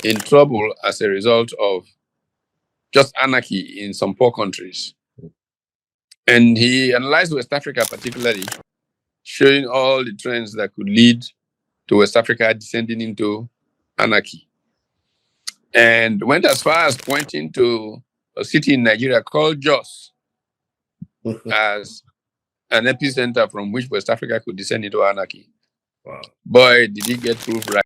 in trouble as a result of just anarchy in some poor countries. And he analyzed West Africa particularly, showing all the trends that could lead to West Africa descending into anarchy. And went as far as pointing to a city in Nigeria called Jos as an epicenter from which West Africa could descend into anarchy. Wow. Boy, did he get proof right.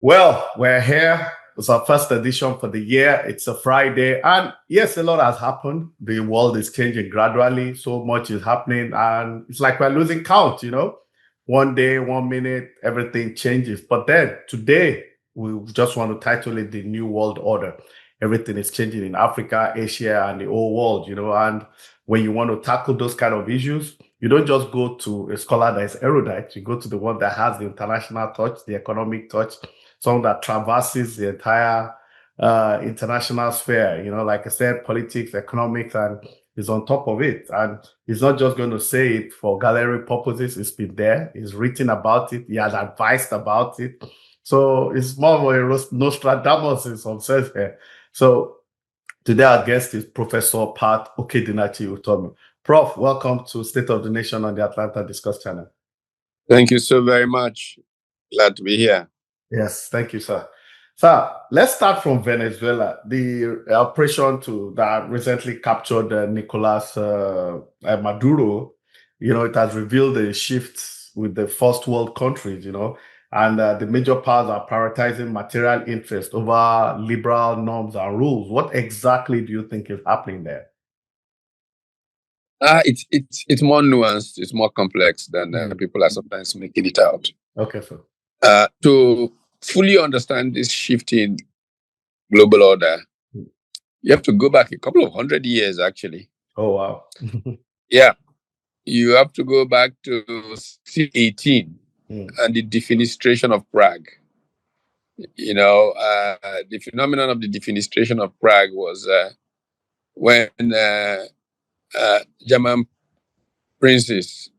Well, we're here. It's our first edition for the year. It's a Friday. And yes, a lot has happened. The world is changing gradually. So much is happening. And it's like we're losing count, you know. One day, 1 minute, everything changes. But then today, we just want to title it the New World Order. Everything is changing in Africa, Asia, and the whole world, you know. And when you want to tackle those kind of issues, you don't just go to a scholar that is erudite. You go to the one that has the international touch, the economic touch, something that traverses the entire international sphere, you know, like I said, politics, economics, and is on top of it. And he's not just going to say it for gallery purposes. It's been there. He's written about it. He has advised about it. So it's more of a Nostradamus in some sense here. So today our guest is Professor Pat Okedinachi Utomi. Prof, welcome to State of the Nation on the Atlanta Discuss channel. Thank you so very much. Glad to be here. Yes, thank you, sir. Sir, let's start from Venezuela. The operation that recently captured Nicolas Maduro, you know, it has revealed a shift with the first world countries, you know, and the major powers are prioritizing material interest over liberal norms and rules. What exactly do you think is happening there? It's more nuanced. It's more complex than people are sometimes making it out. Okay, sir. To fully understand this shift in global order, you have to go back a couple of 100 years, actually. Oh, wow. Yeah. You have to go back to 1618 and the defenestration of Prague. You know, the phenomenon of the defenestration of Prague was when German princes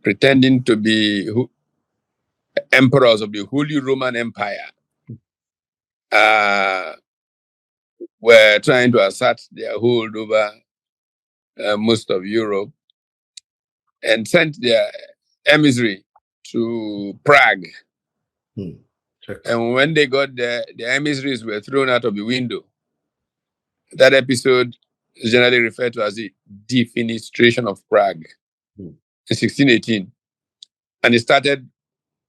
pretending to be emperors of the Holy Roman Empire were trying to assert their hold over most of Europe and sent their emissary to Prague. And when they got there, the emissaries were thrown out of the window. That episode is generally referred to as the defenestration of Prague in 1618. And it started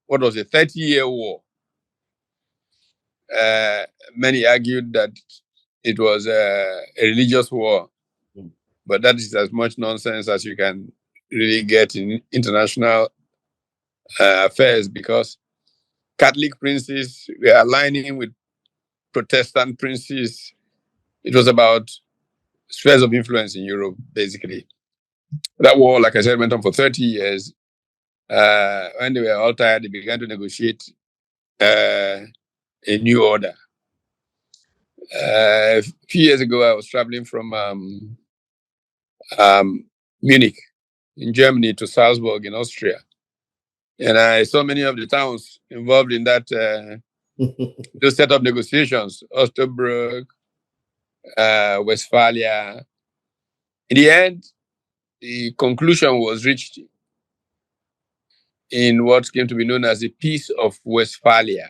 what was a 30-year war. Many argued that it was a religious war, but that is as much nonsense as you can really get in international affairs, because Catholic princes were aligning with Protestant princes. It was about spheres of influence in Europe, basically. That war, like I said, went on for 30 years. When they were all tired, they began to negotiate a new order. A few years ago, I was traveling from Munich in Germany to Salzburg in Austria. And I saw many of the towns involved in that those set of negotiations, Osnabrück, Westphalia. In the end, the conclusion was reached in what came to be known as the Peace of Westphalia.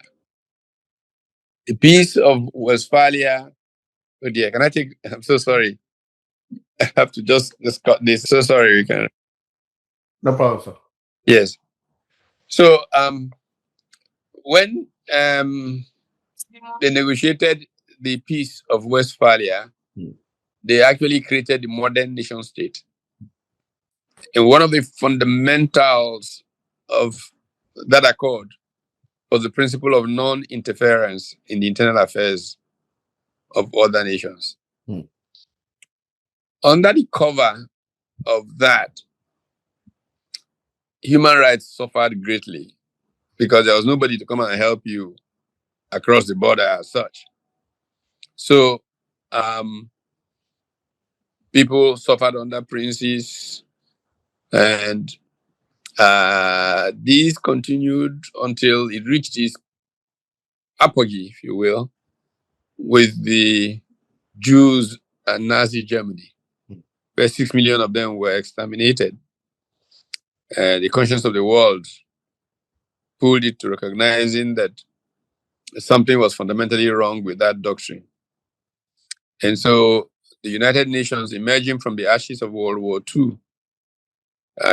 The Peace of Westphalia. Oh dear, can I take? I'm so sorry. I have to just cut this. So sorry, we can. No problem, sir. Yes. So when they negotiated the Peace of Westphalia, they actually created the modern nation state. And one of the fundamentals of that accord was the principle of non-interference in the internal affairs of other nations. Under the cover of that, human rights suffered greatly because there was nobody to come and help you across the border as such. So people suffered under princes, and these continued until it reached its apogee, if you will, with the Jews and Nazi Germany, where 6 million of them were exterminated. The conscience of the world pulled it to recognizing that something was fundamentally wrong with that doctrine. And so the United Nations, emerging from the ashes of World War II,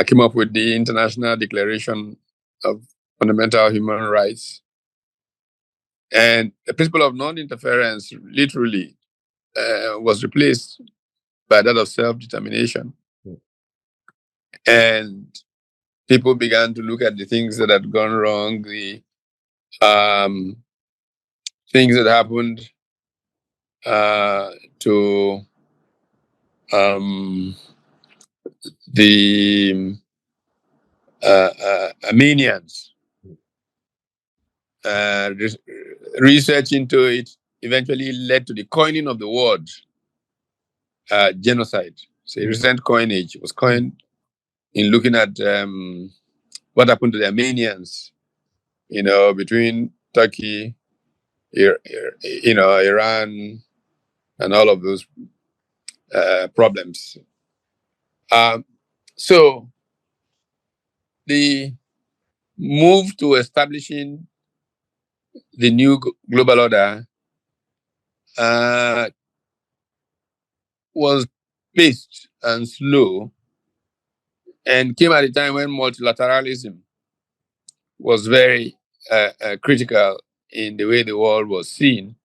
came up with the International Declaration of Fundamental Human Rights. And the principle of non-interference literally was replaced by that of self-determination. And people began to look at the things that had gone wrong, the things that happened to the Armenians. Research into it eventually led to the coining of the word genocide. So a recent coinage was coined in looking at what happened to the Armenians, between Turkey, Iran, and all of those problems. So the move to establishing the new global order was paced and slow, and came at a time when multilateralism was very critical in the way the world was seen.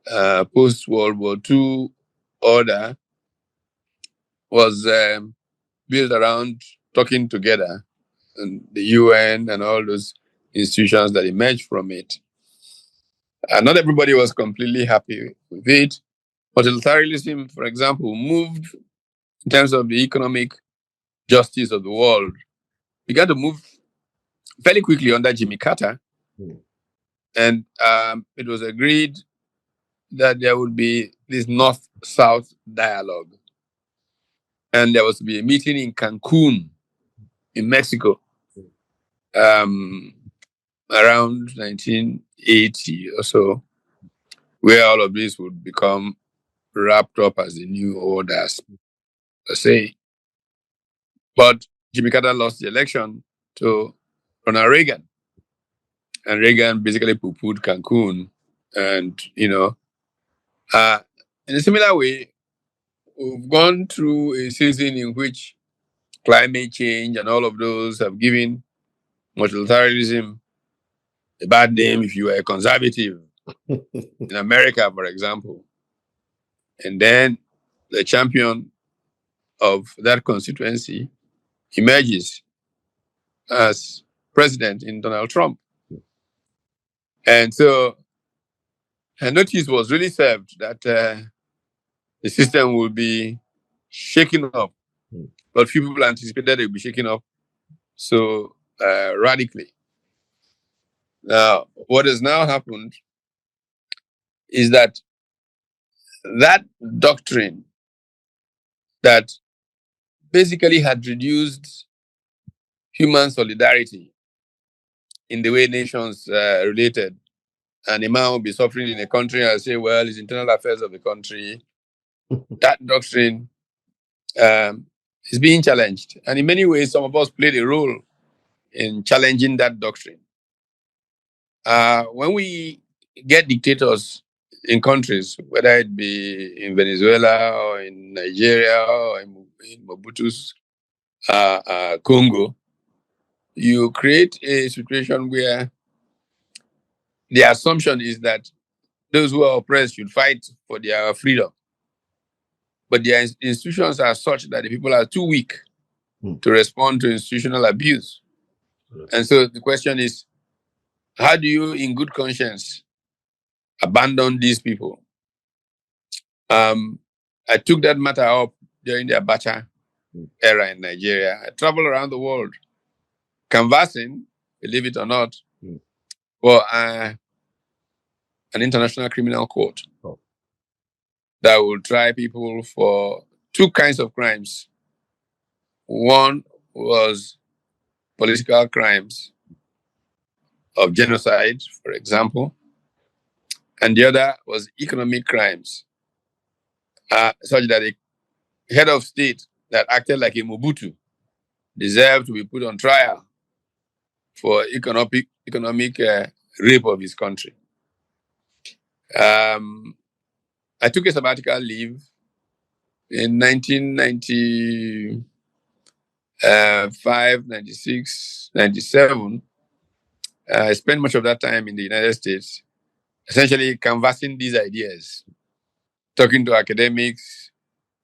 Post-World War II order was built around talking together, and the UN and all those institutions that emerged from it. And not everybody was completely happy with it. Multilateralism, for example, moved in terms of the economic justice of the world, began to move fairly quickly under Jimmy Carter. And it was agreed that there would be this North-South dialogue. And there was to be a meeting in Cancun, in Mexico, around 1980 or so, where all of this would become wrapped up as the new orders, per se. But Jimmy Carter lost the election to Ronald Reagan. And Reagan basically poo-pooed Cancun. And, in a similar way, we've gone through a season in which climate change and all of those have given multilateralism a bad name if you are a conservative in America, for example. And then the champion of that constituency emerges as president in Donald Trump. And so a notice was really served that the system will be shaken up. But few people anticipated it would be shaken up so radically. Now, what has now happened is that doctrine that basically had reduced human solidarity in the way nations related, and a man will be suffering in a country and say, well, it's internal affairs of the country. That doctrine is being challenged. And in many ways, some of us played a role in challenging that doctrine. When we get dictators in countries, whether it be in Venezuela or in Nigeria or in Mobutu's Congo, you create a situation where the assumption is that those who are oppressed should fight for their freedom. But their institutions are such that the people are too weak to respond to institutional abuse. And so the question is, how do you, in good conscience, abandon these people? I took that matter up during the Abacha era in Nigeria. I traveled around the world canvassing, believe it or not, for an international criminal court that will try people for two kinds of crimes. One was political crimes of genocide, for example, and the other was economic crimes, such that a head of state that acted like a Mobutu deserved to be put on trial for economic rape of his country. I took a sabbatical leave in 1995, 96, 97. I spent much of that time in the United States, essentially canvassing these ideas, talking to academics,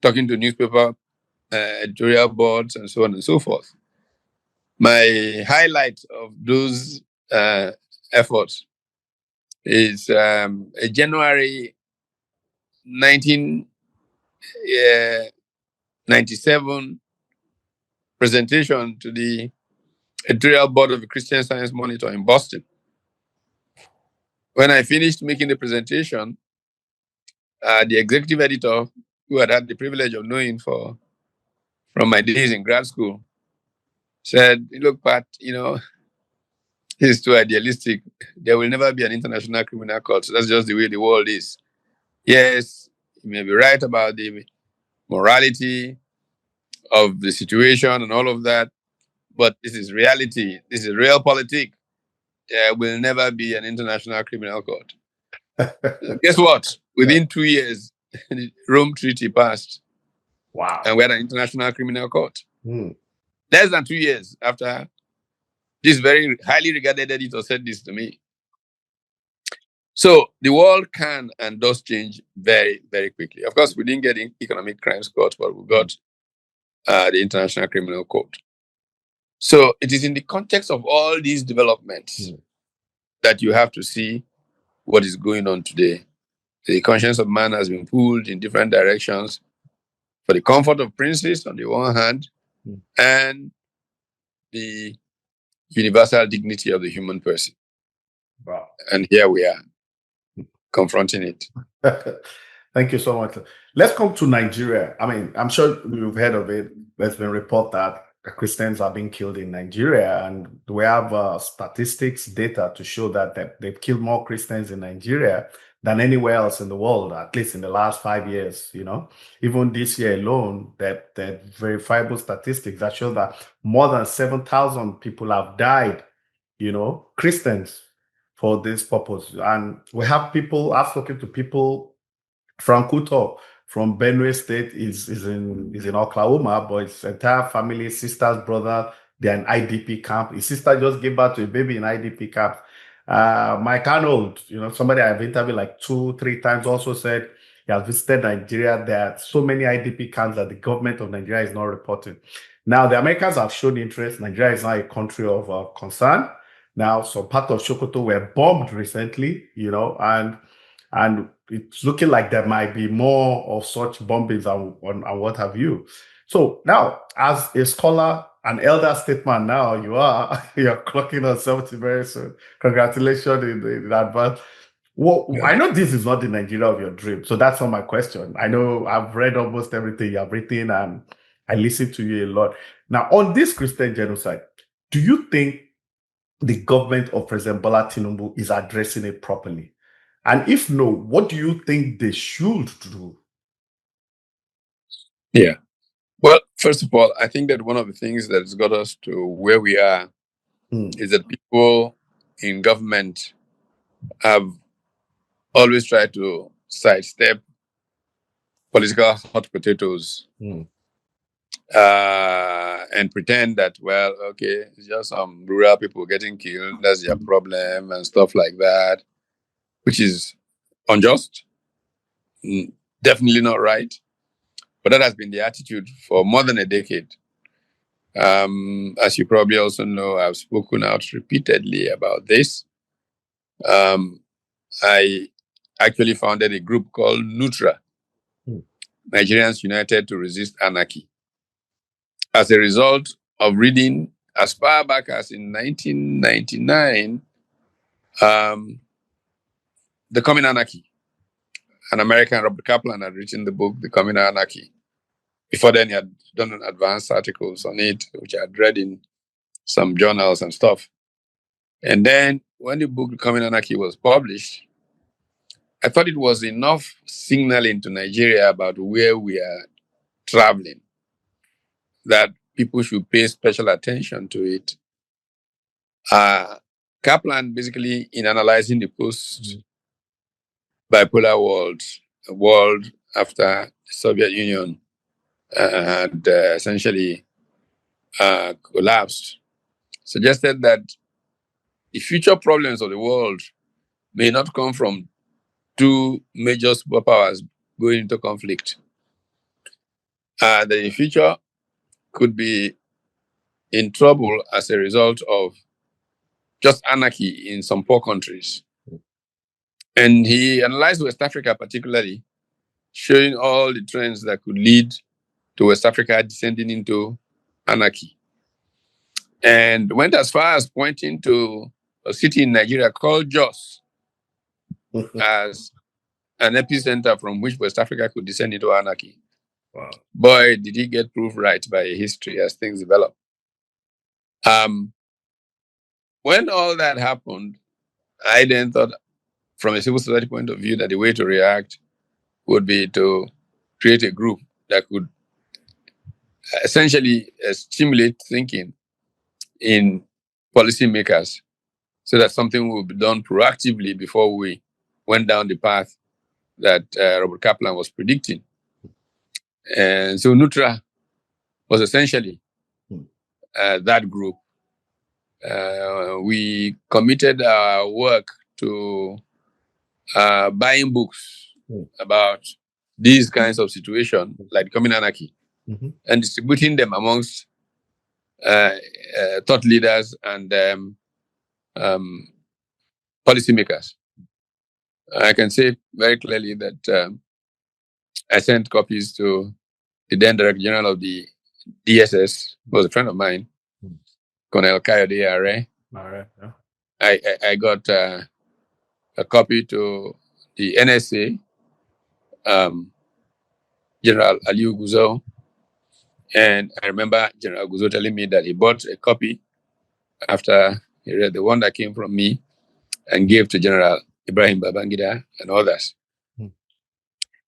talking to newspaper editorial boards, and so on and so forth. My highlight of those efforts is a January 1997 presentation to the editorial board of the Christian Science Monitor in Boston. When I finished making the presentation, the executive editor, who had the privilege of knowing from my days in grad school, said, "Look, Pat, he's too idealistic. There will never be an international criminal court. So that's just the way the world is. Yes, you may be right about the morality of the situation and all of that, but this is reality. This is real politics. There will never be an international criminal court." Guess what? Within 2 years, the Rome Treaty passed. Wow. And we had an international criminal court. Less than 2 years after this very highly regarded editor said this to me. So the world can and does change very, very quickly. Of course, we didn't get economic crimes court, but we got the International Criminal Court. So it is in the context of all these developments that you have to see what is going on today. The conscience of man has been pulled in different directions for the comfort of princes on the one hand, and the universal dignity of the human person. Wow. And here we are, confronting it. Thank you so much. Let's come to Nigeria. I mean, I'm sure you've heard of it. There's been a report that Christians are being killed in Nigeria, and we have statistics, data to show that they've killed more Christians in Nigeria than anywhere else in the world, at least in the last 5 years. Even this year alone, that verifiable statistics that show that more than 7,000 people have died, Christians, for this purpose. And we have people, I've spoken to people. Frank Uto from Benue State is in Oklahoma, but his entire family, sisters, brother, they're in IDP camp. His sister just gave birth to a baby in IDP camp. Mike Arnold, somebody I've interviewed like 2-3 times, also said he has visited Nigeria. There are so many IDP camps that the government of Nigeria is not reporting. Now, the Americans have shown interest. Nigeria is now a country of concern. Now, some part of Sokoto were bombed recently, and it's looking like there might be more of such bombings and what have you. So now, as a scholar, an elder statesman, now you're clocking on 70 very soon. Congratulations in advance. Well, I know this is not the Nigeria of your dream, so that's not my question. I know I've read almost everything you have written, and I listen to you a lot. Now, on this Christian genocide, do you think the government of President Bola Tinubu is addressing it properly? And if no, what do you think they should do? Yeah. Well, first of all, I think that one of the things that has got us to where we are is that people in government have always tried to sidestep political hot potatoes and pretend that, it's just some rural people getting killed, that's their problem and stuff like that. which is unjust, definitely not right. But that has been the attitude for more than a decade. As you probably also know, I've spoken out repeatedly about this. I actually founded a group called NUTRA, Nigerians United to Resist Anarchy, as a result of reading as far back as in 1999, The Coming Anarchy. An American, Robert Kaplan, had written the book, The Coming Anarchy. Before then, he had done advanced articles on it, which I had read in some journals and stuff. And then when the book, The Coming Anarchy, was published, I thought it was enough signaling to Nigeria about where we are traveling, that people should pay special attention to it. Kaplan, basically, in analyzing the post-bipolar world after the Soviet Union had essentially collapsed, suggested that the future problems of the world may not come from two major superpowers going into conflict. The future could be in trouble as a result of just anarchy in some poor countries. And he analyzed West Africa particularly, showing all the trends that could lead to West Africa descending into anarchy. And went as far as pointing to a city in Nigeria called Jos as an epicenter from which West Africa could descend into anarchy. Wow. Boy, did he get proved right by history as things develop. When all that happened, I then thought, from a civil society point of view, that the way to react would be to create a group that could essentially stimulate thinking in policymakers so that something will be done proactively before we went down the path that Robert Kaplan was predicting. And so Nutra was essentially that group. We committed our work to buying books about these kinds of situations, like Coming Anarchy, and distributing them amongst thought leaders and policymakers. I can say very clearly that I sent copies to the then Director General of the DSS, who was a friend of mine, Colonel Kayode Are. I got a copy to the NSA, General Aliu Guzo. And I remember General Guzo telling me that he bought a copy after he read the one that came from me and gave to General Ibrahim Babangida and others.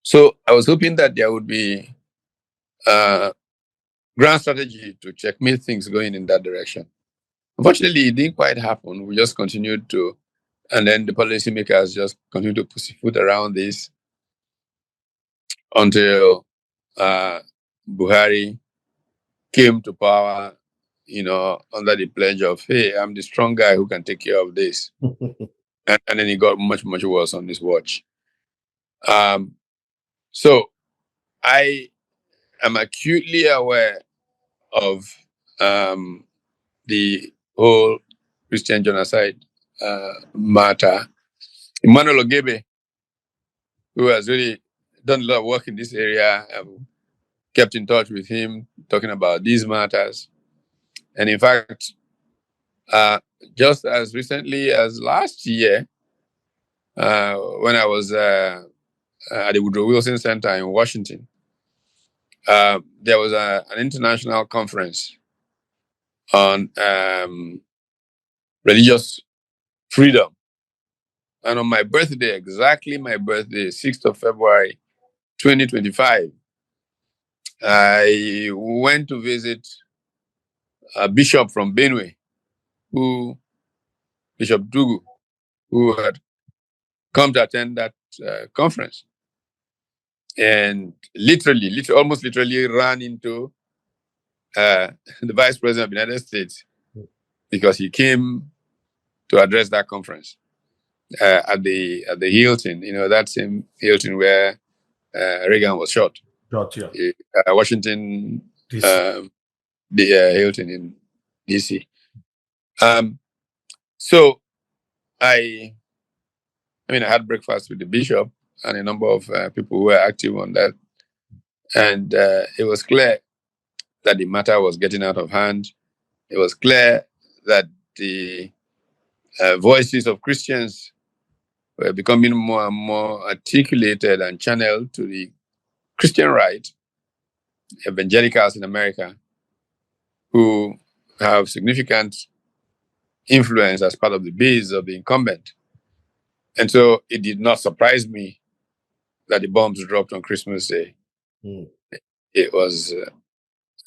So I was hoping that there would be a grand strategy to checkmate things going in that direction. Unfortunately, it didn't quite happen. We just continued to, and then the policymakers just continued to pussyfoot around this until Buhari came to power, under the pledge of, hey, I'm the strong guy who can take care of this. and then it got much, much worse on his watch. So I am acutely aware of the whole Christian genocide matter. Emmanuel Ogebe, who has really done a lot of work in this area, kept in touch with him, talking about these matters. And in fact, just as recently as last year, when I was at the Woodrow Wilson Center in Washington, there was an international conference on religious freedom. And on my birthday, exactly my birthday, 6th of February, 2025, I went to visit a bishop from Benue, Bishop Dugu, who had come to attend that conference. And almost literally ran into the Vice President of the United States because he came to address that conference. at the Hilton. That same Hilton where Reagan was shot. Gotcha. Washington, DC. The Hilton in DC. So I had breakfast with the bishop and a number of people who were active on that, and it was clear that the matter was getting out of hand. It was clear that the voices of Christians were becoming more and more articulated and channeled to the Christian right, evangelicals in America, who have significant influence as part of the base of the incumbent. And so it did not surprise me that the bombs dropped on Christmas Day. It was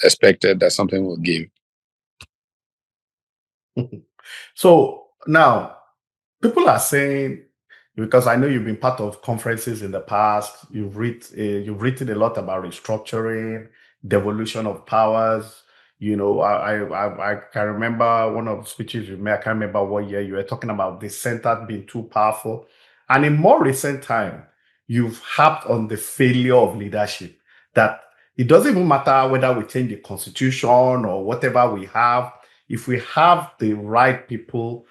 expected that something would give. So now, people are saying, because I know you've been part of conferences in the past, you've written a lot about restructuring, devolution of powers. I can remember one of the speeches you made. I can't remember what year you were talking about the center being too powerful. And in more recent time, you've harped on the failure of leadership, that it doesn't even matter whether we change the constitution or whatever we have. If we have the right people,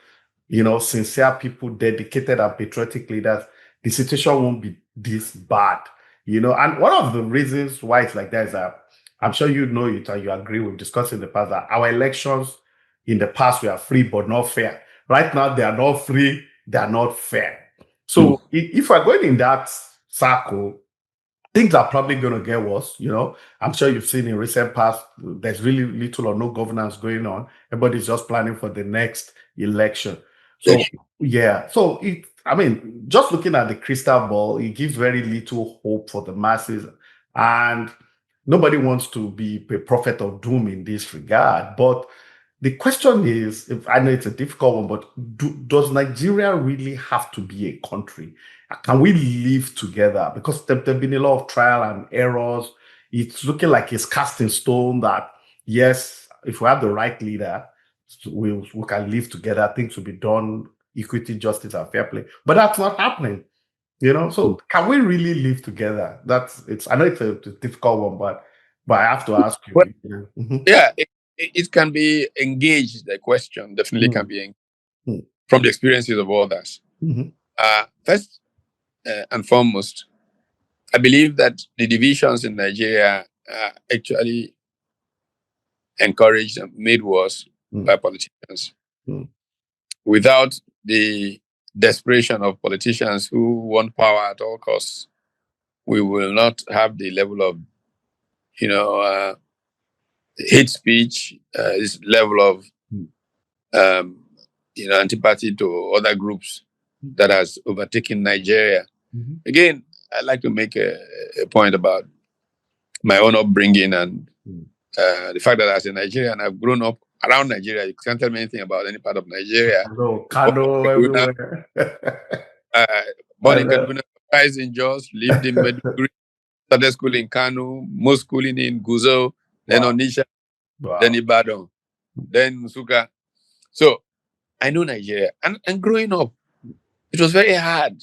sincere people, dedicated and patriotic leaders, the situation won't be this bad. And one of the reasons why it's like that is that I'm sure you know it and you agree, we've discussed in the past that our elections in the past were free but not fair. Right now, they are not free, they are not fair. So if we're going in that circle, things are probably going to get worse. I'm sure you've seen in recent past, there's really little or no governance going on. Everybody's just planning for the next election. So, yeah. So, just looking at the crystal ball, it gives very little hope for the masses. And nobody wants to be a prophet of doom in this regard. But the question is, I know it's a difficult one, but does Nigeria really have to be a country? Can we live together? Because there've been a lot of trial and errors. It's looking like it's cast in stone that, yes, if we have the right leader, we can live together. Things will be done, equity, justice, and fair play. But that's not happening. So can we really live together? I know it's a difficult one, but I have to ask you. Well, yeah, it can be engaged. The question definitely can be engaged from the experiences of others. First and foremost, I believe that the divisions in Nigeria are actually encouraged and made worse by politicians. Without the desperation of politicians who want power at all costs, we will not have the level of, hate speech, this level of, antipathy to other groups that has overtaken Nigeria. Again, I'd like to make a point about my own upbringing and the fact that as a Nigerian, I've grown up around Nigeria. You can't tell me anything about any part of Nigeria. Kano, everywhere. Born in Kaduna, raised in Jos, lived in Maiduguri, started school in Kano, most schooling in Guzo, then Onitsha, then Ibadan, then Nsukka. So I know Nigeria. And growing up, it was very hard.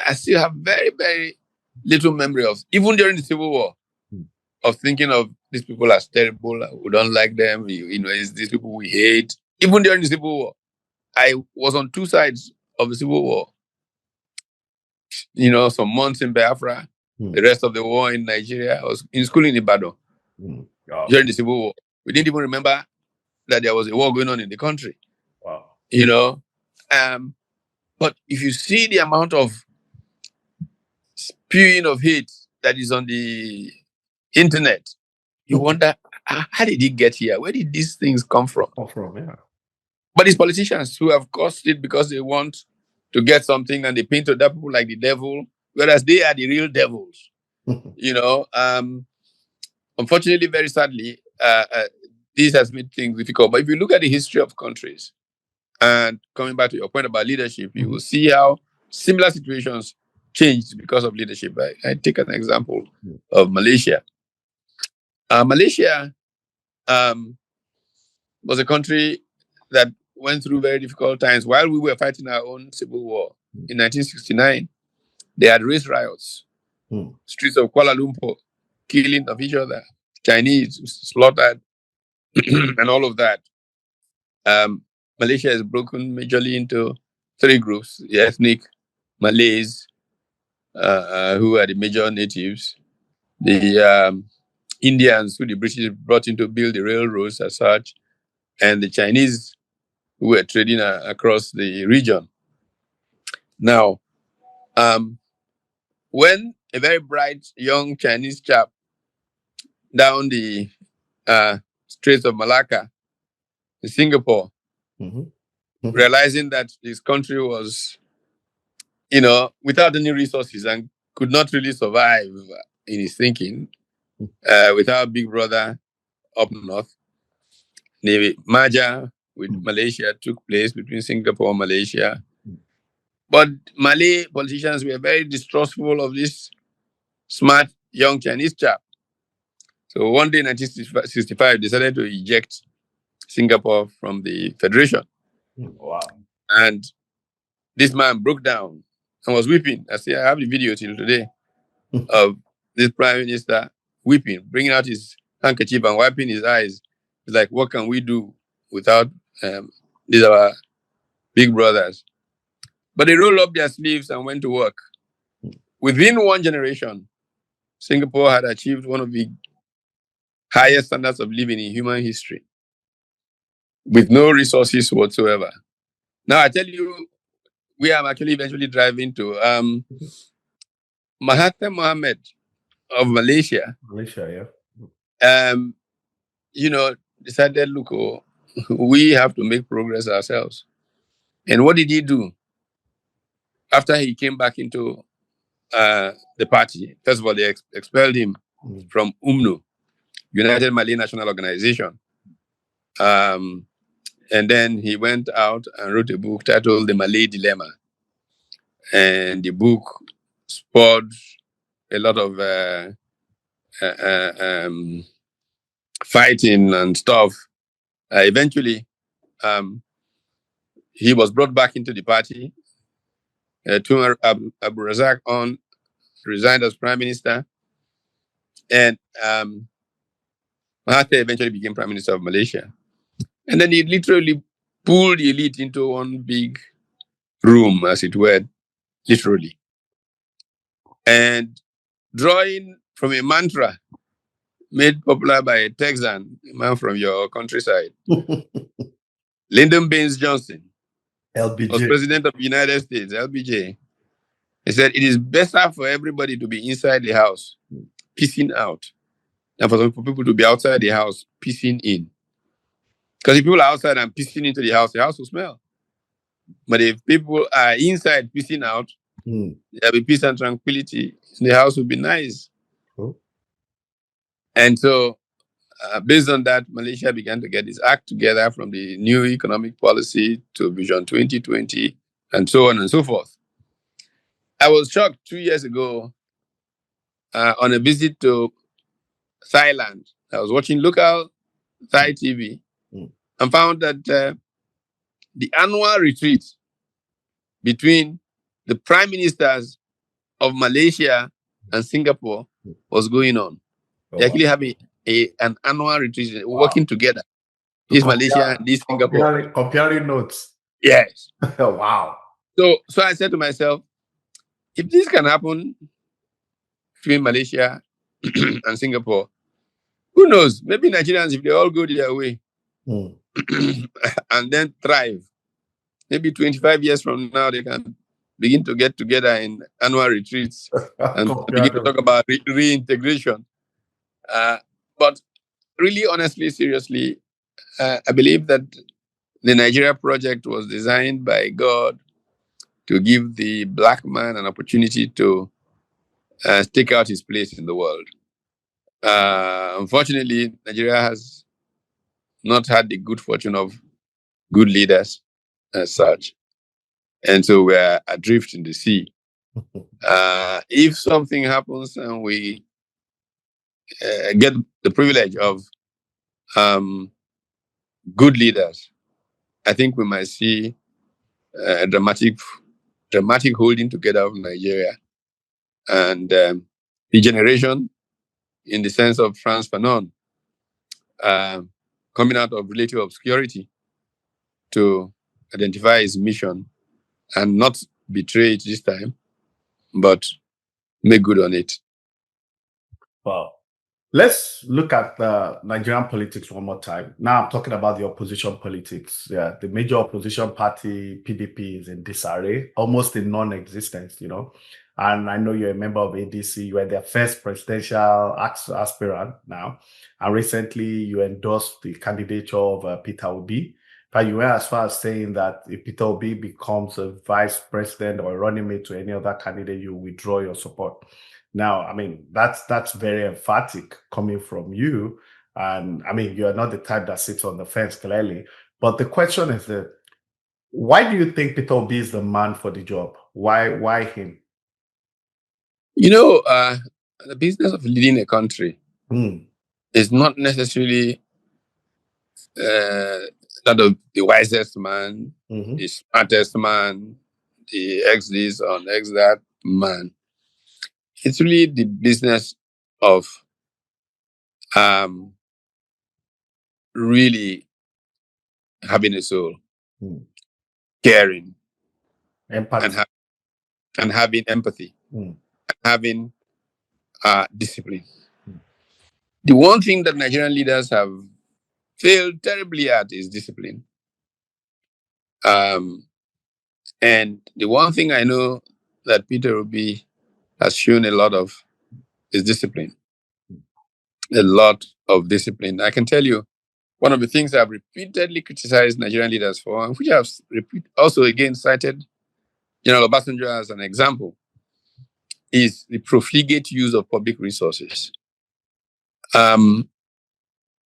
I still have very, very little memory of, even during the Civil War, of thinking of these people as terrible, we don't like them, it's these people we hate. Even during the Civil War, I was on two sides of the Civil War. Some months in Biafra, the rest of the war in Nigeria. I was in school in Ibadan during the Civil War. We didn't even remember that there was a war going on in the country. Wow. But if you see the amount of spewing of hate that is on the internet, you wonder, how did it get here? Where did these things come from? But these politicians who have caused it because they want to get something and they paint other people like the devil, whereas they are the real devils. Unfortunately, very sadly, this has made things difficult. But if you look at the history of countries, and coming back to your point about leadership, you will see how similar situations changed because of leadership. I take an example of Malaysia. Malaysia was a country that went through very difficult times while we were fighting our own civil war. In 1969, they had race riots, streets of Kuala Lumpur, killing of each other, Chinese slaughtered, and all of that. Malaysia is broken majorly into three groups: the ethnic Malays, who are the major natives, the Indians, who the British brought in to build the railroads as such, and the Chinese, who were trading across the region. Now, when a very bright young Chinese chap down the Straits of Malacca in Singapore, realizing that his country was, without any resources and could not really survive in his thinking without Big Brother up north, the merger with Malaysia took place between Singapore and Malaysia. But Malay politicians were very distrustful of this smart young Chinese chap. So one day in 1965, decided to eject Singapore from the Federation. Wow. And this man broke down and was weeping. I have the video till today of this prime minister weeping, bringing out his handkerchief and wiping his eyes. It's like, what can we do without these are our big brothers? But they rolled up their sleeves and went to work. Within one generation, Singapore had achieved one of the highest standards of living in human history with no resources whatsoever. Now, I tell you, we are actually eventually driving to Mahathir Mohamad of Malaysia. Malaysia, yeah. Decided, look, we have to make progress ourselves. And what did he do? After he came back into the party, first of all, they expelled him from UMNO, United Malay National Organization. And then he went out and wrote a book titled The Malay Dilemma. And the book spurred a lot of fighting and stuff. Eventually, he was brought back into the party. Tun Abu Razak resigned as prime minister. And Mahathir eventually became prime minister of Malaysia. And then he literally pulled the elite into one big room, as it were, literally. And drawing from a mantra made popular by a Texan, a man from your countryside, Lyndon Baines Johnson, LBJ, was president of the United States, LBJ. He said, it is better for everybody to be inside the house, pissing out, than for people to be outside the house, pissing in. Because if people are outside and pissing into the house will smell. But if people are inside pissing out, there'll be peace and tranquility. The house will be nice. Cool. And so, based on that, Malaysia began to get its act together, from the new economic policy to Vision 2020, and so on and so forth. I was shocked 2 years ago on a visit to Thailand. I was watching local Thai TV and found that the annual retreat between the prime ministers of Malaysia and Singapore was going on. They actually have an annual retreat working together. This Malaysia and this Singapore. Comparing notes. Yes. Wow. So I said to myself, if this can happen between Malaysia and Singapore, who knows? Maybe Nigerians, if they all go their way and then thrive, maybe 25 years from now, they can begin to get together in annual retreats and begin to talk about reintegration. But really, honestly, seriously, I believe that the Nigeria project was designed by God to give the black man an opportunity to take out his place in the world. Unfortunately, Nigeria has not had the good fortune of good leaders as such. And so we're adrift in the sea. If something happens and we get the privilege of good leaders I think we might see a dramatic holding together of Nigeria and regeneration in the sense of Frantz Fanon coming out of relative obscurity to identify his mission and not betray it this time, but make good on it. Wow. Let's look at the Nigerian politics one more time. Now I'm talking about the opposition politics. Yeah, the major opposition party, PDP, is in disarray, almost in non-existence, you know. And I know you're a member of ADC. You were their first presidential aspirant now. And recently you endorsed the candidature of Peter Obi. But you went as far as saying that if Peter Obi becomes a vice president or a running mate to any other candidate, you withdraw your support. Now, I mean, that's very emphatic coming from you. And I mean, you're not the type that sits on the fence, clearly. But the question is that why do you think Peter Obi is the man for the job? Why him? You know, the business of leading a country is not necessarily that of the wisest man, the smartest man, the X this or X that man. It's really the business of really having a soul, caring, empathy, and having empathy, and having discipline. The one thing that Nigerian leaders have failed terribly at is discipline. And the one thing I know that Peter Obi has shown a lot of is discipline. A lot of discipline. I can tell you, one of the things I've repeatedly criticized Nigerian leaders for, and which I've also again cited General Obasanjo as an example, is the profligate use of public resources. You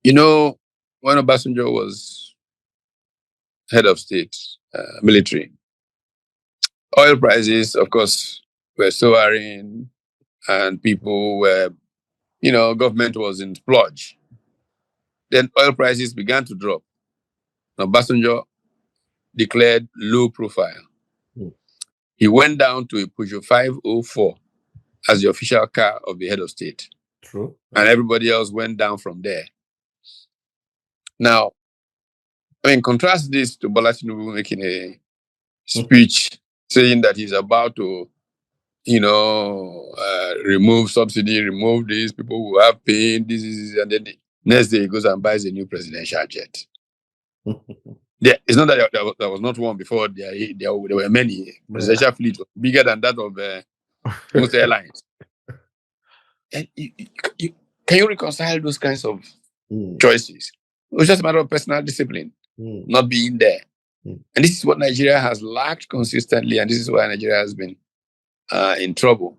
know, when Obasanjo was head of state, military, oil prices, of course, were soaring, and people were, government was in splurge. Then oil prices began to drop. Now, Obasanjo declared low profile. He went down to a Peugeot 504 as the official car of the head of state. True. And everybody else went down from there. Now, I mean, contrast this to Bola Tinubu making a speech saying that he's about to, remove subsidy, remove this, people who have pain, this is, and then the next day he goes and buys a new presidential jet. It's not that there was not one before. There were many. Presidential fleet was bigger than that of most airlines. And can you reconcile those kinds of choices? It was just a matter of personal discipline, not being there. And this is what Nigeria has lacked consistently, and this is why Nigeria has been in trouble.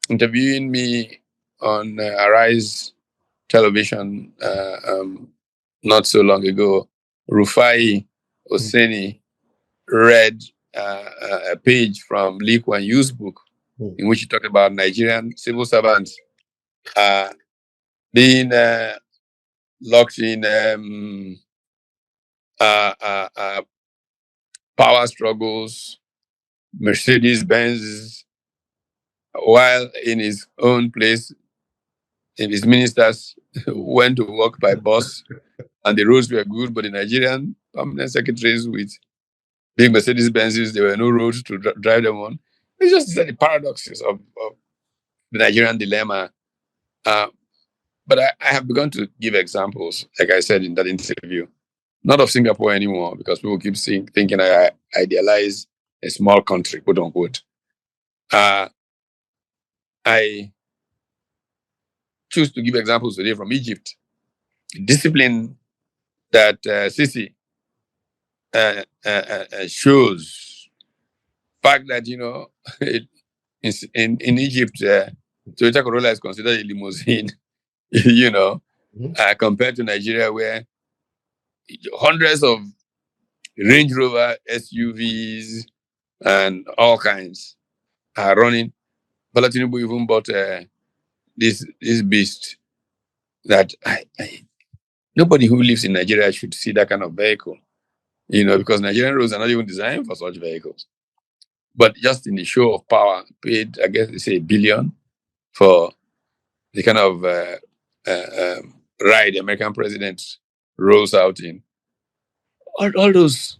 Interviewing me on Arise television not so long ago, Rufai Oseni read a page from Lee Kuan Yew's book in which he talked about Nigerian civil servants being locked in power struggles, Mercedes-Benz, while in his own place, his ministers went to work by bus and the roads were good, but the Nigerian permanent secretaries with big Mercedes-Benzes, there were no roads to drive them on. It's just the paradoxes of the Nigerian dilemma. But I have begun to give examples, like I said in that interview, not of Singapore anymore, because people keep thinking I idealize a small country, quote unquote. I choose to give examples today from Egypt. Discipline that Sisi shows. Fact that, in Egypt, Toyota Corolla is considered a limousine, compared to Nigeria, where hundreds of Range Rover SUVs and all kinds are running. Bola Tinubu even bought this beast that Nobody who lives in Nigeria should see that kind of vehicle, because Nigerian roads are not even designed for such vehicles. But just in the show of power, paid, I guess they say, $1 billion for the kind of ride the American president rolls out in. All those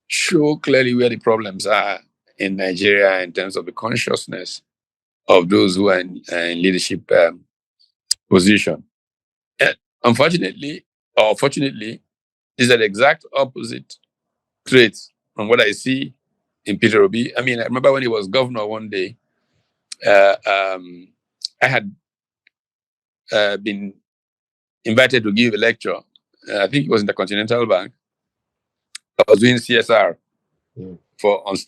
show clearly where the problems are in Nigeria in terms of the consciousness of those who are in leadership position. And unfortunately, or fortunately, is an exact opposite traits from what I see in Peter Obi. I mean, I remember when he was governor one day, I had been invited to give a lecture. I think it was in the Continental Bank. I was doing CSR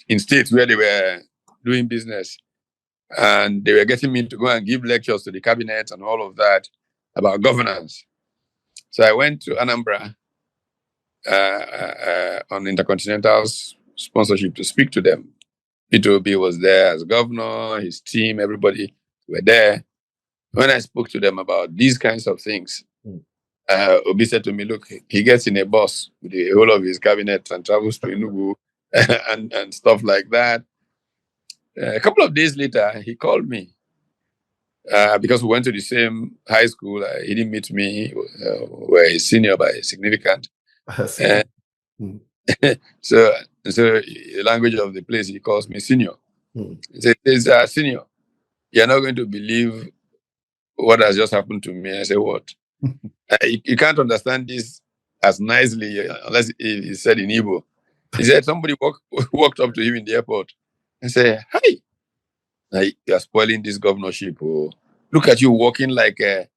in states where they were doing business. And they were getting me to go and give lectures to the cabinet and all of that about governance. So I went to Anambra on Intercontinental's sponsorship to speak to them. Peter Obi was there as governor, his team, everybody were there. When I spoke to them about these kinds of things, Obi said to me, look, he gets in a bus with the whole of his cabinet and travels to Enugu and stuff like that. A couple of days later, he called me because we went to the same high school. He didn't meet me. We're his senior by significant. So the language of the place, he calls me senior. He says, senior, you're not going to believe what has just happened to me. I say, what? You can't understand this as nicely unless he said in Igbo. He said somebody walked up to him in the airport and said, hi, you're spoiling this governorship. Oh. Look at you walking like a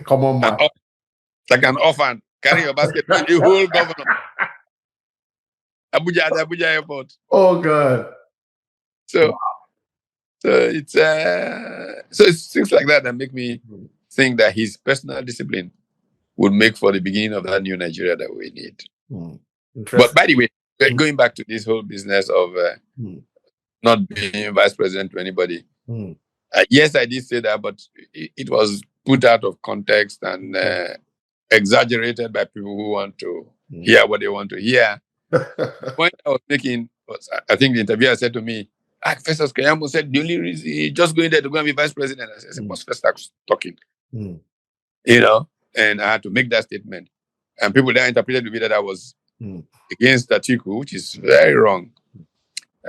common man. Like an orphan, carrying your basket with the whole governor. Abuja airport. Oh, God. So it's things like that that make me think that his personal discipline would make for the beginning of that new Nigeria that we need. But by the way, going back to this whole business of not being vice president to anybody, yes, I did say that, but it was put out of context and exaggerated by people who want to hear what they want to hear. The point I was making was, I think the interviewer said to me, Festus Keyamo said the only reason he's just going there to go and be vice president. I said, what's Festus talking? And I had to make that statement. And people there interpreted to me that I was against Atiku, which is very wrong.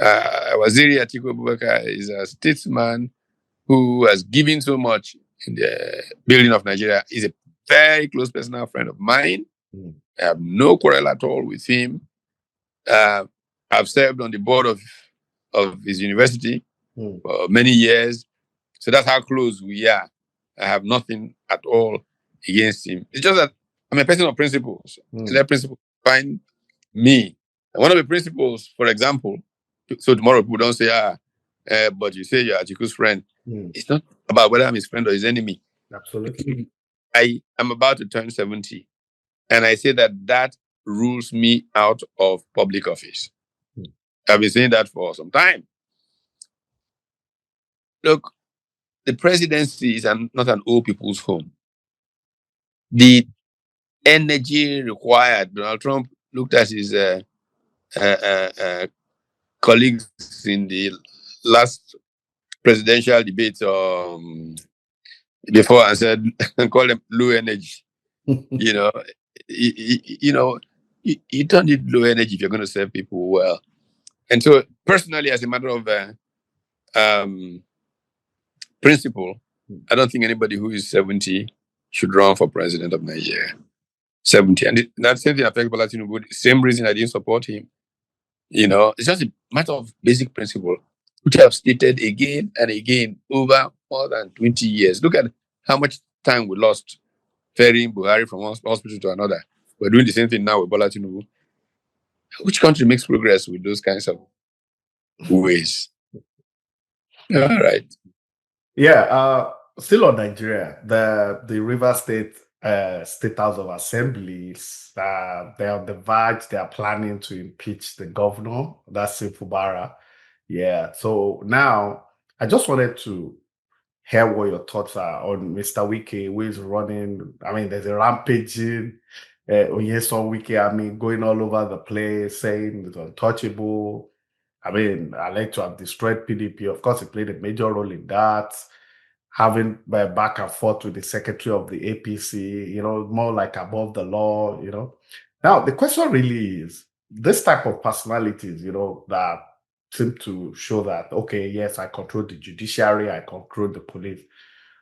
Waziri Atiku Abubakar is a statesman who has given so much in the building of Nigeria. He's a very close personal friend of mine. I have no quarrel at all with him. I've served on the board of his university for many years. So that's how close we are. I have nothing at all against him. It's just that I'm a person of principles. Let principles find me. And one of the principles, for example, so tomorrow people don't say, but you say you're Atiku's friend. It's not about whether I'm his friend or his enemy. Absolutely. I am about to turn 70. And I say that rules me out of public office. I've been saying that for some time. Look, the presidency is not an old people's home. The energy required, Donald Trump looked at his colleagues in the last presidential debate before and said, call them low energy. You don't need low energy if you're going to serve people well. And so, personally, as a matter of principle, I don't think anybody who is 70 should run for president of Nigeria. 70. And that same thing affects Bola Tinubu. Same reason I didn't support him. It's just a matter of basic principle, which I've stated again and again over more than 20 years. Look at how much time we lost ferrying Buhari from one hospital to another. We're doing the same thing now with Bola Tinubu. Which country makes progress with those kinds of ways? All right. Yeah. Still on Nigeria, the Rivers State State House of Assemblies, they're on the verge. They are planning to impeach the governor. That's Fubara. Yeah. So now I just wanted to hear what your thoughts are on Mr. Wike, who is running. I mean, there's a rampaging Onyeson Wike, I mean, going all over the place, saying it's untouchable. I mean, I like to have destroyed PDP. Of course, he played a major role in that. Having back and forth with the secretary of the APC, more like above the law. Now, the question really is this type of personalities, that seem to show that, okay, yes, I control the judiciary, I control the police.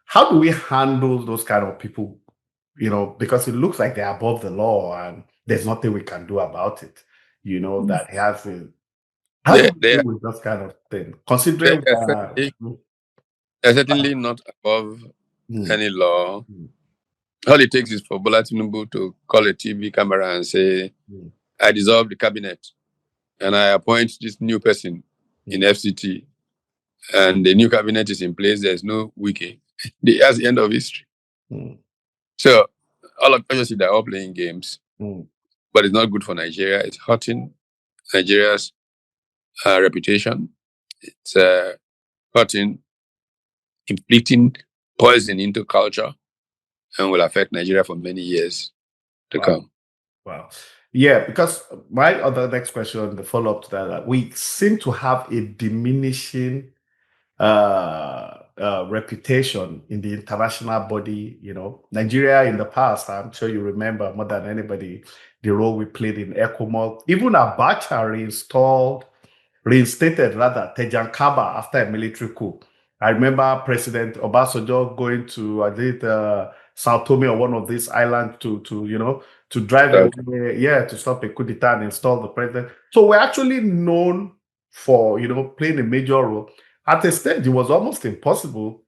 How do we handle those kind of people, because it looks like they're above the law and there's nothing we can do about it, that he has a. How do They, we they, deal with that kind of thing? they Considering are certainly not above mm, any law. mm, All it takes is for Bola Tinubu to call a TV camera and say, mm, I dissolve the cabinet and I appoint this new person in mm, FCT, and the new cabinet is in place. There's no wiki. That's the end of history. mm, So all of obviously they're all playing games, mm, but it's not good for Nigeria. It's hurting Nigeria's reputation. It's hurting, inflicting poison into culture, and will affect Nigeria for many years to wow. come. Wow. Yeah, because my other next question, the follow up to that, we seem to have a diminishing reputation in the international body. Nigeria in the past, I'm sure you remember more than anybody, the role we played in ECOMOG. Even Abacha reinstated rather Tejan Kaba after a military coup. I remember President Obasanjo going to, I did Sao Tome or one of these islands to drive away, to stop a coup d'etat and install the president. So we're actually known for, playing a major role. At a stage, it was almost impossible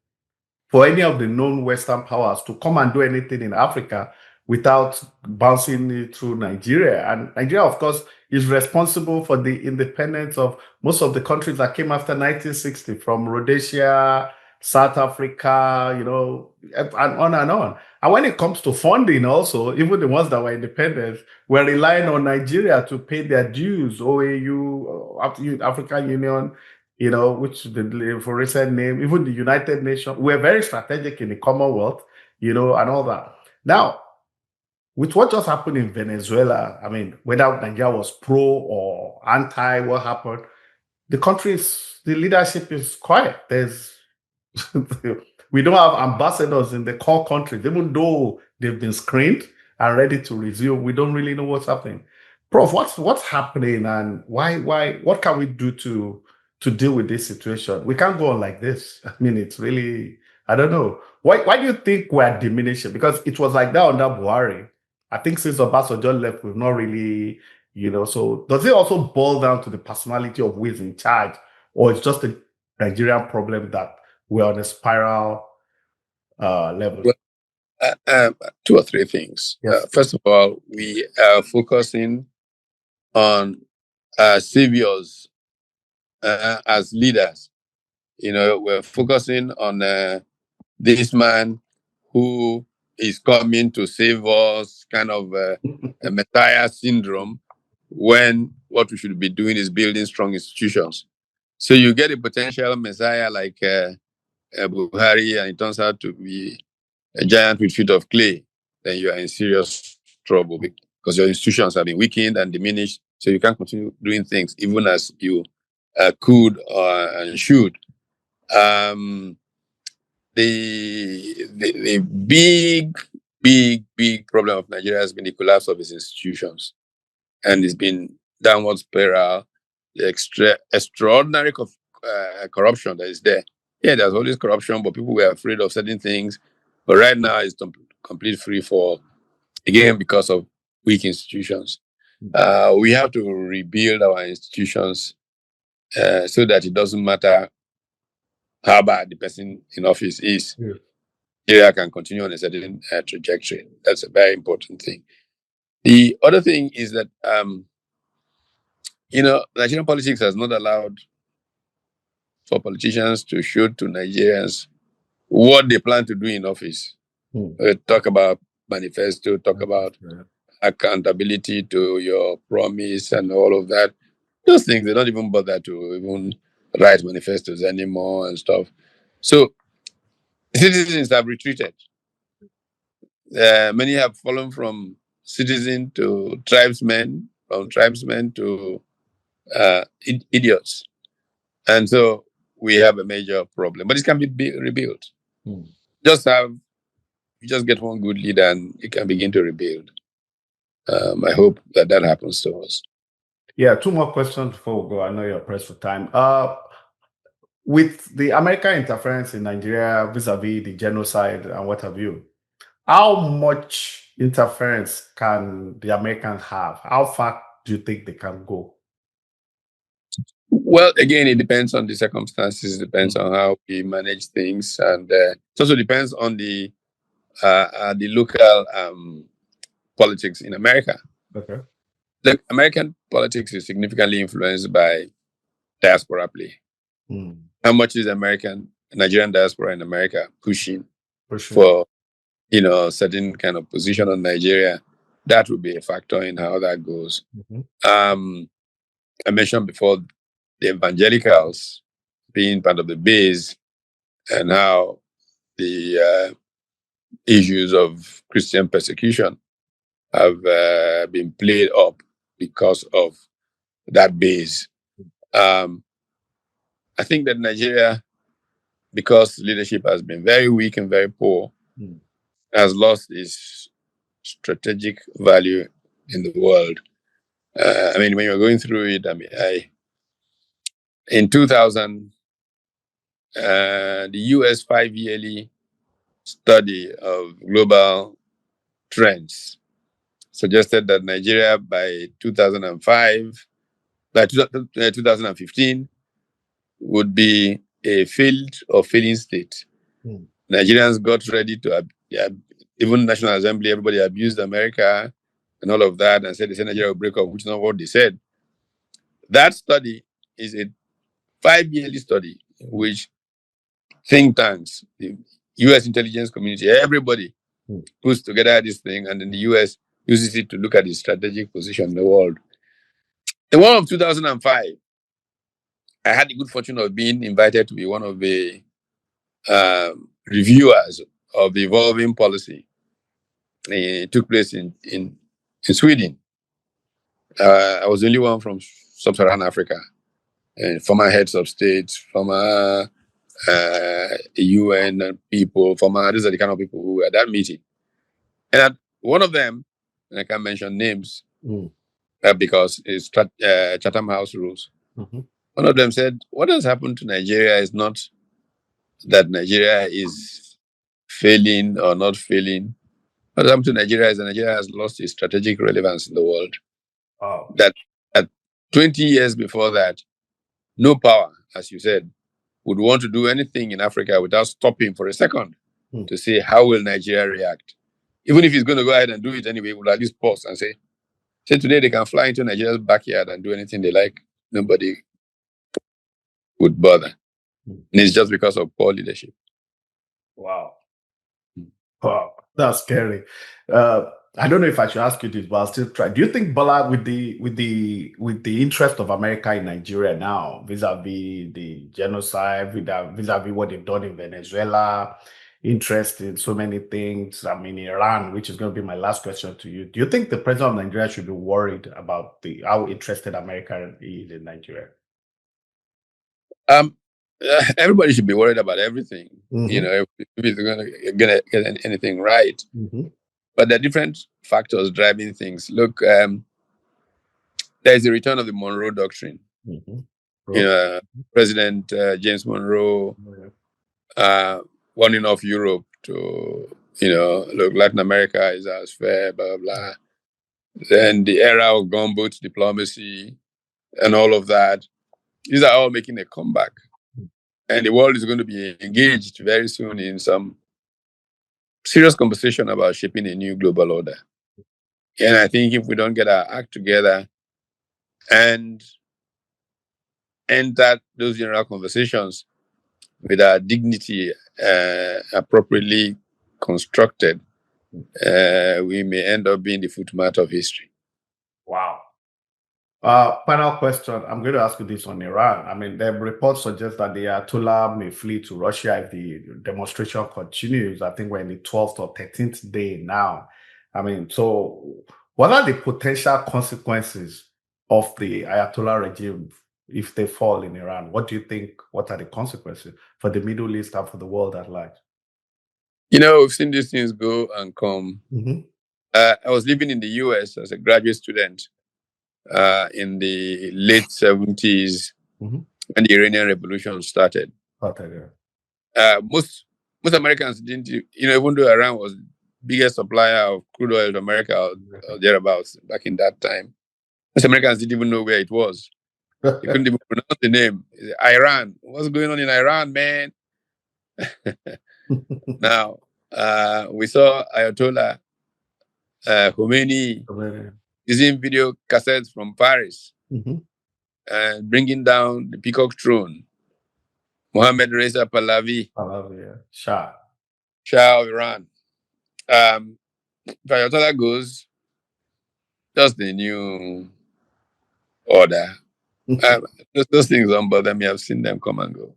for any of the known Western powers to come and do anything in Africa without bouncing it through Nigeria. And Nigeria, of course, is responsible for the independence of most of the countries that came after 1960, from Rhodesia, South Africa, and on and on. And when it comes to funding also, even the ones that were independent were relying on Nigeria to pay their dues, OAU, African Union, which the for recent name, even the United Nations, we're very strategic in the Commonwealth, and all that. Now, with what just happened in Venezuela, I mean, whether Nigeria was pro or anti, what happened, the leadership is quiet. We don't have ambassadors in the core countries, even though they've been screened and ready to resume. We don't really know what's happening. Prof, what's happening, and what can we do to deal with this situation? We can't go on like this. I mean, it's really, I don't know. Why do you think we're diminishing? Because it was like that under Buhari. I think since Obasanjo left, we've not really, so does it also boil down to the personality of who is in charge, or it's just a Nigerian problem that we're on a spiral level? Well, two or three things. Yes. First of all, we are focusing on saviors as leaders. We're focusing on this man who is coming to save us, kind of a Messiah syndrome, when what we should be doing is building strong institutions. So you get a potential Messiah like Buhari, and it turns out to be a giant with feet of clay, then you are in serious trouble because your institutions have been weakened and diminished. So you can't continue doing things even as you could and should. Um, the big problem of Nigeria has been the collapse of its institutions, and it's been downward spiral. The extraordinary corruption that is there. Yeah, there's always corruption, but people were afraid of certain things. But right now, it's complete free fall again because of weak institutions. We have to rebuild our institutions so that it doesn't matter how bad the person in office is. Yeah. Nigeria can continue on a certain trajectory. That's a very important thing. The other thing is that, Nigerian politics has not allowed for politicians to show to Nigerians what they plan to do in office. Talk about manifesto, talk about accountability to your promise and all of that. Those things, they don't even bother to even write manifestos anymore and stuff. So Citizens have retreated. Many have fallen from citizen to tribesmen, from tribesmen to idiots. And so we have a major problem. But it can be rebuilt. Just have you just get one good leader and you can begin to rebuild. I hope that happens to us. Yeah, two more questions before we go. I know you're pressed for time. With the American interference in Nigeria vis-a-vis the genocide and what have you, how much interference can the Americans have? How far do you think they can go? Well, again, it depends on the circumstances, depends on how we manage things, and it also depends on the local politics in America. Okay. The American politics is significantly influenced by diaspora play. How much is Nigerian diaspora in America pushing for certain kind of position on Nigeria? That would be a factor in how that goes. I mentioned before the evangelicals being part of the base and how the issues of Christian persecution have been played up because of that base. I think that Nigeria, because leadership has been very weak and very poor, has lost its strategic value in the world. I mean, when you're going through it, in 2000, the US 5-yearly study of global trends suggested that Nigeria by 2015 would be a failed or failing state. Nigerians got ready to, even National Assembly, everybody abused America and all of that and said they said Nigeria will break up, which is not what they said. That study is a 5-yearly study in which think tanks, the US intelligence community, everybody puts together this thing, and then the US uses it to look at its strategic position in the world. The one of 2005, I had the good fortune of being invited to be one of the reviewers of the evolving policy. It took place in Sweden. I was the only one from sub-Saharan Africa, and former heads of states, former UN people, these are the kind of people who were at that meeting. And one of them, and I can't mention names because it's Chatham House rules. One of them said, what has happened to Nigeria is not that Nigeria is failing or not failing. What has happened to Nigeria is that Nigeria has lost its strategic relevance in the world. That 20 years before that, no power, as you said, would want to do anything in Africa without stopping for a second to say, how will Nigeria react? Even if he's going to go ahead and do it anyway, we'll at least pause and say today they can fly into Nigeria's backyard and do anything they like. Nobody would bother. And it's just because of poor leadership. Wow. Wow, that's scary. I don't know if I should ask you this, but I'll still try. Do you think Bola, with the interest of America in Nigeria now, vis-a-vis the genocide, vis-a-vis what they've done in Venezuela, interest in so many things, I mean Iran, which is going to be my last question to you. Do you think the president of Nigeria should be worried about how interested America is in Nigeria? Everybody should be worried about everything. If it's going to get anything right. But there are different factors driving things. Look, there's a return of the Monroe Doctrine. President James Monroe warning off Europe to, look, Latin America is our sphere, blah, blah, blah. Then the era of gunboat diplomacy and all of that. These are all making a comeback. And the world is going to be engaged very soon in some serious conversation about shaping a new global order. And I think if we don't get our act together and enter those general conversations with our dignity appropriately constructed, we may end up being the footmat of history. Wow. Final question. I'm going to ask you this on Iran. I mean, the report suggests that the Ayatollah may flee to Russia if the demonstration continues. I think we're in the 12th or 13th day now. I mean, so what are the potential consequences of the Ayatollah regime if they fall in Iran? What do you think? What are the consequences for the Middle East and for the world at large? We've seen these things go and come. Mm-hmm. I was living in the US as a graduate student in the late 70s Mm-hmm. when the Iranian Revolution started. Okay, Most Americans didn't, even though Iran was the biggest supplier of crude oil to America or thereabouts back in that time, most Americans didn't even know where it was. They couldn't even pronounce the name. Iran. What's going on in Iran, man? Now, we saw Ayatollah Khomeini using video cassettes from Paris Mm-hmm. and bringing down the Peacock throne. Mohammed Reza Pahlavi, Shah of Iran. If Ayatollah goes, just the new order. Those things don't bother me. I've seen them come and go.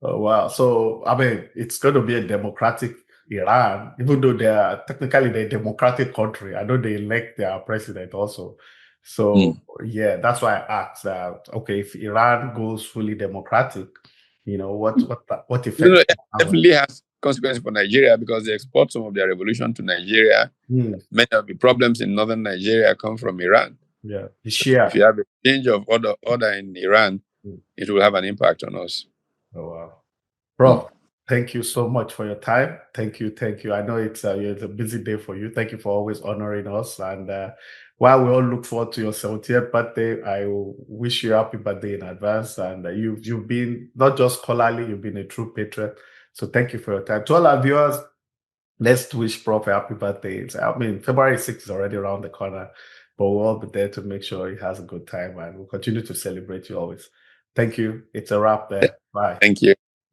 Oh, wow. So, I mean, it's going to be a democratic Iran, even though they are technically a democratic country. I know they elect their president also. So, yeah, that's why I asked that. Okay, if Iran goes fully democratic, what effect? It definitely has consequences for Nigeria because they export some of their revolution to Nigeria. Many of the problems in northern Nigeria come from Iran. Yeah, if you have a change of order in Iran, it will have an impact on us. Oh, wow. Prof, thank you so much for your time. Thank you. I know it's a busy day for you. Thank you for always honoring us. And while we all look forward to your 70th birthday, I wish you a happy birthday in advance. And you've been not just scholarly, you've been a true patriot. So thank you for your time. To all our viewers, let's wish Prof a happy birthday. I mean, February 6th is already around the corner, but we'll all be there to make sure he has a good time, and we'll continue to celebrate you always. Thank you. It's a wrap there. Bye. Thank you.